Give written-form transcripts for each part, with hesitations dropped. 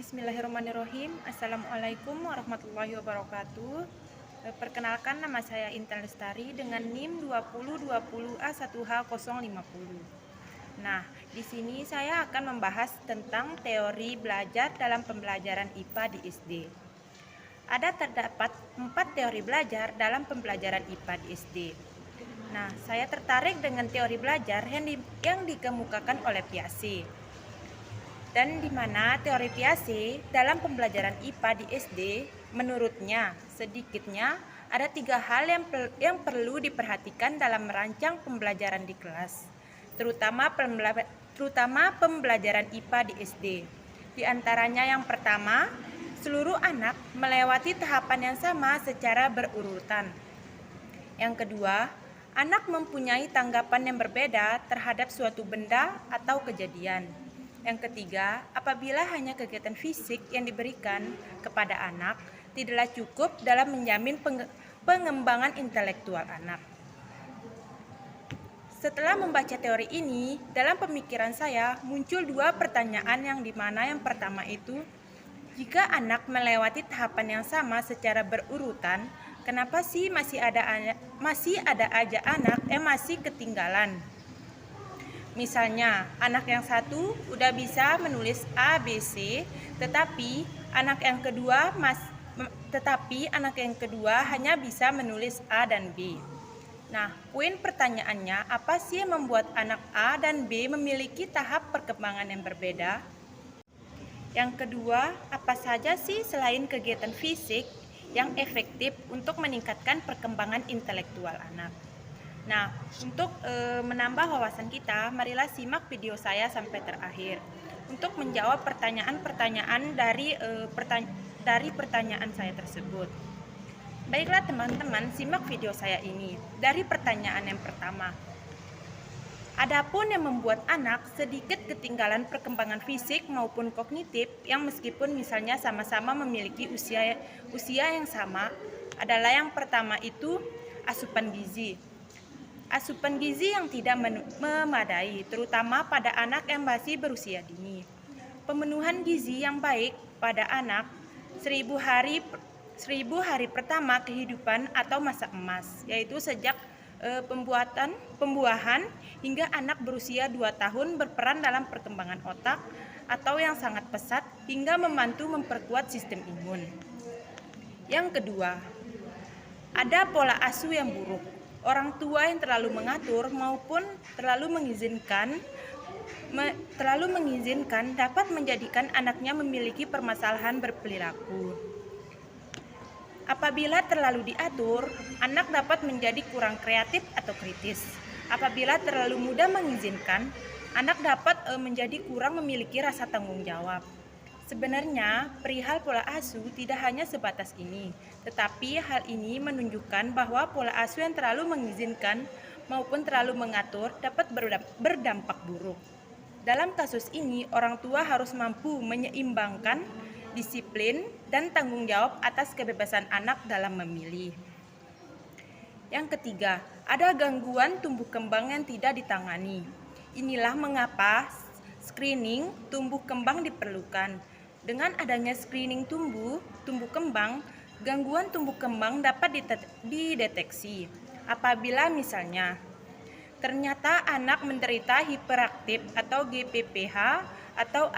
Bismillahirrahmanirrahim. Assalamualaikum warahmatullahi wabarakatuh. Perkenalkan, nama saya Intan Lestari dengan NIM 2020A1H050. Nah, di sini saya akan membahas tentang teori belajar dalam pembelajaran IPA di SD. Ada terdapat 4 teori belajar dalam pembelajaran IPA di SD. Nah, saya tertarik dengan teori belajar yang dikemukakan oleh Piaget. Dan di mana teori Piaget dalam pembelajaran IPA di SD, menurutnya sedikitnya ada 3 hal yang perlu diperhatikan dalam merancang pembelajaran di kelas, terutama pembelajaran IPA di SD. Di antaranya yang pertama, seluruh anak melewati tahapan yang sama secara berurutan. Yang kedua, anak mempunyai tanggapan yang berbeda terhadap suatu benda atau kejadian. Yang ketiga, apabila hanya kegiatan fisik yang diberikan kepada anak, tidaklah cukup dalam menjamin pengembangan intelektual anak. Setelah membaca teori ini, dalam pemikiran saya muncul 2 pertanyaan yang dimana yang pertama itu, jika anak melewati tahapan yang sama secara berurutan, kenapa sih masih ada aja anak yang masih ketinggalan? Misalnya, anak yang satu udah bisa menulis A, B, C, tetapi anak yang kedua hanya bisa menulis A dan B. Nah, poin pertanyaannya, apa sih yang membuat anak A dan B memiliki tahap perkembangan yang berbeda? Yang kedua, apa saja sih selain kegiatan fisik yang efektif untuk meningkatkan perkembangan intelektual anak? Nah, untuk menambah wawasan kita, marilah simak video saya sampai terakhir untuk menjawab pertanyaan-pertanyaan dari pertanyaan saya tersebut. Baiklah teman-teman, simak video saya ini. Dari pertanyaan yang pertama, adapun yang membuat anak sedikit ketinggalan perkembangan fisik maupun kognitif yang meskipun misalnya sama-sama memiliki usia yang sama adalah yang pertama itu asupan gizi. Asupan gizi yang tidak memadai, terutama pada anak yang masih berusia dini. Pemenuhan gizi yang baik pada anak 1000 hari pertama kehidupan atau masa emas, yaitu sejak pembuahan hingga anak berusia 2 tahun berperan dalam perkembangan otak atau yang sangat pesat hingga membantu memperkuat sistem imun. Yang kedua, ada pola asuh yang buruk. Orang tua yang terlalu mengatur maupun terlalu mengizinkan dapat menjadikan anaknya memiliki permasalahan berperilaku. Apabila terlalu diatur, anak dapat menjadi kurang kreatif atau kritis. Apabila terlalu mudah mengizinkan, anak dapat menjadi kurang memiliki rasa tanggung jawab. Sebenarnya, perihal pola asuh tidak hanya sebatas ini, tetapi hal ini menunjukkan bahwa pola asuh yang terlalu mengizinkan maupun terlalu mengatur dapat berdampak buruk. Dalam kasus ini, orang tua harus mampu menyeimbangkan disiplin dan tanggung jawab atas kebebasan anak dalam memilih. Yang ketiga, ada gangguan tumbuh kembang yang tidak ditangani. Inilah mengapa screening tumbuh kembang diperlukan. Dengan adanya screening tumbuh kembang, gangguan tumbuh kembang dapat dideteksi. Apabila misalnya ternyata anak menderita hiperaktif atau GPPH atau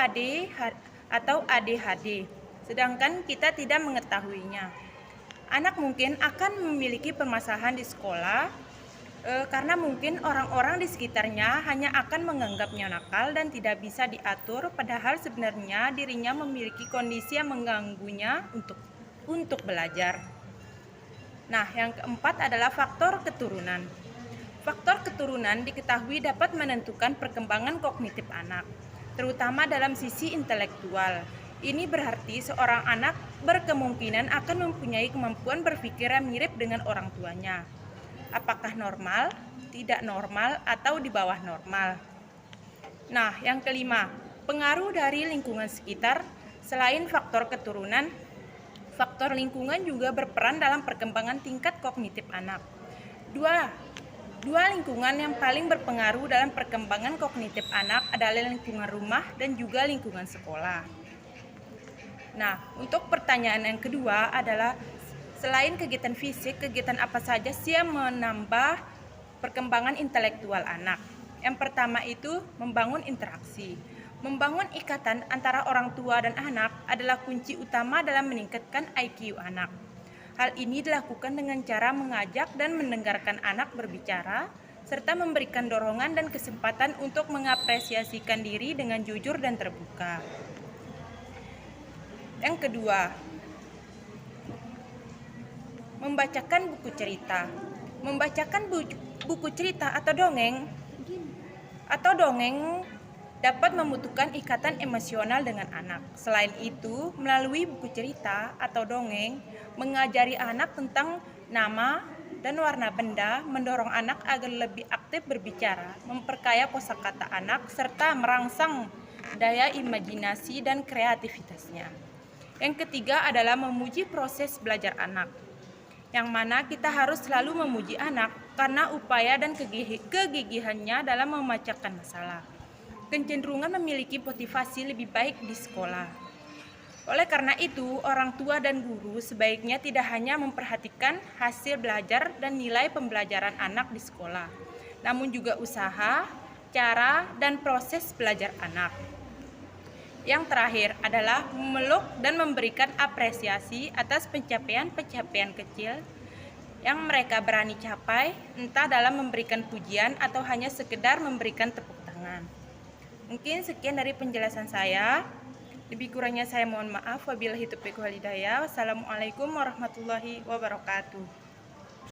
ADHD, sedangkan kita tidak mengetahuinya. Anak mungkin akan memiliki permasalahan di sekolah karena mungkin orang-orang di sekitarnya hanya akan menganggapnya nakal dan tidak bisa diatur, padahal sebenarnya dirinya memiliki kondisi yang mengganggunya untuk belajar. Nah, yang keempat adalah faktor keturunan. Faktor keturunan diketahui dapat menentukan perkembangan kognitif anak, terutama dalam sisi intelektual. Ini berarti seorang anak berkemungkinan akan mempunyai kemampuan berpikir yang mirip dengan orang tuanya. Apakah normal, tidak normal, atau di bawah normal? Nah, yang kelima, pengaruh dari lingkungan sekitar. Selain faktor keturunan, faktor lingkungan juga berperan dalam perkembangan tingkat kognitif anak. Dua lingkungan yang paling berpengaruh dalam perkembangan kognitif anak adalah lingkungan rumah dan juga lingkungan sekolah. Nah, untuk pertanyaan yang kedua adalah selain kegiatan fisik, kegiatan apa saja sih yang menambah perkembangan intelektual anak? Yang pertama itu membangun interaksi. Membangun ikatan antara orang tua dan anak adalah kunci utama dalam meningkatkan IQ anak. Hal ini dilakukan dengan cara mengajak dan mendengarkan anak berbicara, serta memberikan dorongan dan kesempatan untuk mengapresiasikan diri dengan jujur dan terbuka. Yang kedua, membacakan buku cerita. Membacakan buku cerita atau dongeng dapat membutuhkan ikatan emosional dengan anak. Selain itu, melalui buku cerita atau dongeng, mengajari anak tentang nama dan warna benda, mendorong anak agar lebih aktif berbicara, memperkaya kosakata anak, serta merangsang daya imajinasi dan kreativitasnya. Yang ketiga adalah memuji proses belajar anak, yang mana kita harus selalu memuji anak karena upaya dan kegigihannya dalam memecahkan masalah. Kecenderungan memiliki motivasi lebih baik di sekolah. Oleh karena itu, orang tua dan guru sebaiknya tidak hanya memperhatikan hasil belajar dan nilai pembelajaran anak di sekolah, namun juga usaha, cara, dan proses belajar anak. Yang terakhir adalah memeluk dan memberikan apresiasi atas pencapaian-pencapaian kecil yang mereka berani capai, entah dalam memberikan pujian atau hanya sekedar memberikan tepuk tangan. Mungkin sekian dari penjelasan saya. Lebih kurangnya saya mohon maaf. Wabillahi taufiq wal hidayah. Wassalamualaikum warahmatullahi wabarakatuh.